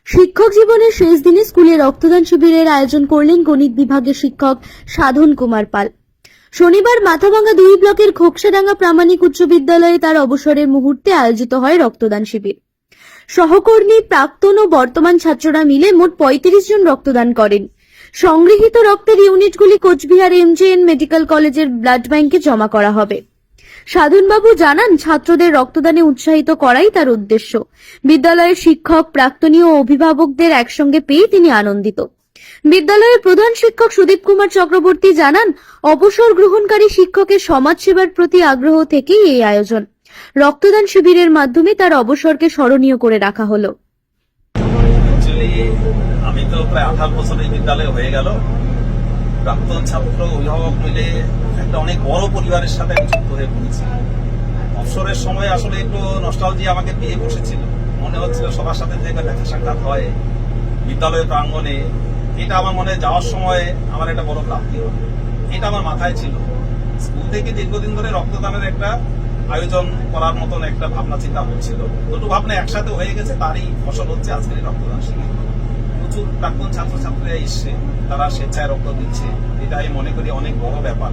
শিক্ষক জীবনের শেষ দিনে স্কুলে রক্তদান শিবিরের আয়োজন করলেন গণিত বিভাগের শিক্ষক সাধন কুমার পাল। শনিবার মাথাভাঙ্গা 2 ব্লকের খোকসাডাঙ্গা প্রামাণিক উচ্চ বিদ্যালয়ে তার অবসরের মুহূর্তে আয়োজিত হয় রক্তদান শিবির। সহকর্মী, প্রাক্তন ও বর্তমান ছাত্ররা মিলে মোট 35 জন রক্তদান করেন। সংগৃহীত রক্তের ইউনিটগুলি কোচবিহার MJN মেডিকেল কলেজের ব্লাড ব্যাংকে জমা করা হবে। সাধনবাবু জানান, ছাত্রদের রক্তদানে উৎসাহিত করাই তার উদ্দেশ্য। বিদ্যালয়ের শিক্ষক, প্রাক্তনী ও অভিভাবকদের একসঙ্গে পেয়ে তিনি আনন্দিত। বিদ্যালয়ের প্রধান শিক্ষক সুদীপ কুমার চক্রবর্তী জানান, অবসর গ্রহণকারী শিক্ষকের সমাজ সেবার প্রতি আগ্রহ থেকেই এই আয়োজন। রক্তদান শিবিরের মাধ্যমে তার অবসরকে স্মরণীয় করে রাখা হলো। আমি তো প্রায় 18 বছর এই বিদ্যালয়ে হয়ে গেল। প্রাক্তন ছাত্র, অভিভাবক মিলে একটা অনেক বড় পরিবারের সাথে আমি যুক্ত হয়ে পড়েছি। অবসরের সময় আসলে একটু নস্টালজিয়া আমাকে পেয়ে বসেছিল। মনে হচ্ছিল সবার সাথে যে দেখা সাক্ষাৎ হয় বিদ্যালয়ের প্রাঙ্গণে, এটা আমার মনে যাওয়ার সময় আমার একটা বড় প্রাপ্তি হবে, এটা আমার মাথায় ছিল। স্কুল থেকে দীর্ঘদিন ধরে রক্তদানের একটা আয়োজন করার মতন একটা ভাবনা চিন্তা হচ্ছিল। দুটো ভাবনা একসাথে হয়ে গেছে, তারই ফসল হচ্ছে আজকের রক্তদান শিবির। প্রচুর প্রাক্তন ছাত্রছাত্রীরা এসছে, তারা স্বেচ্ছায় রক্ত দিচ্ছে, এটা আমি মনে করি অনেক বড় ব্যাপার।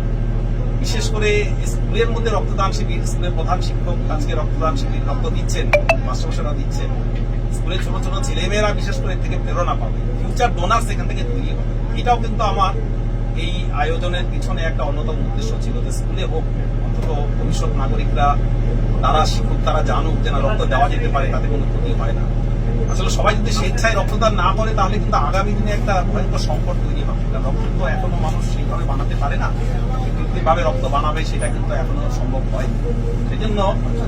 বিশেষ করে স্কুলের মধ্যে রক্তদান শিবির, স্কুলের প্রধান শিক্ষক আজকে রক্তদান শিবির রক্ত দিচ্ছেন, মাস্টারমশাইরা দিচ্ছেন। স্কুলের ছোট ছোট ছেলেমেয়েরা বিশেষ করে এর থেকে প্রেরণা পাবে, ফিউচার ডোনার সেখান থেকে তৈরি হবে। এটাও কিন্তু আমার এই আয়োজনের পিছনে একটা অন্যতম উদ্দেশ্য ছিল, যে স্কুলে হোক, অন্তত ভবিষ্যৎ নাগরিকরা, তারা শিক্ষক, তারা জানুক যে না, রক্ত দেওয়া যেতে পারে, তাতে কোনো ক্ষতি হয় না। আসলে সবাই যদি স্বেচ্ছায় রক্তদান না করে, তাহলে কিন্তু আগামী দিনে একটা ভয়ঙ্কর সংকট তৈরি হবে। রক্ত তো এখনো মানুষ সেইভাবে বানাতে পারে না, কৃত্রিমভাবে রক্ত বানাবে সেটা কিন্তু এখনো সম্ভব হয়। সেজন্য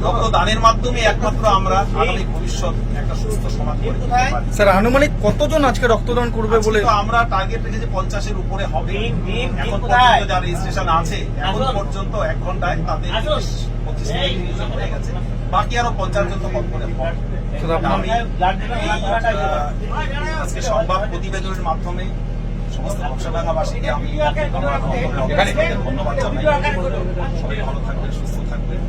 রক্তদানের মাধ্যমে একমাত্র আমরা আগামী ভবিষ্যৎ একটা সুস্থ সমাজ গড়ে তুলতে পারি। স্যার, আনুমানিক কতজন আজকে রক্তদান করবে বলে আমরা টার্গেট রেখেছি 50-এর উপরে হবে। এখন পর্যন্ত যারা রেজিস্ট্রেশন আছে, এখন পর্যন্ত 1 ঘন্টায় তাদের 25 জন হয়ে গেছে, বাকি আরো 50 জন তো কম করে হবে। আমি আজকে সংবাদ প্রতিবেদনের মাধ্যমে সমস্ত খোকসাডাঙ্গাবাসীকে আমি ধন্যবাদ জানাই। সবাই ভালো থাকবেন, সুস্থ থাকবেন।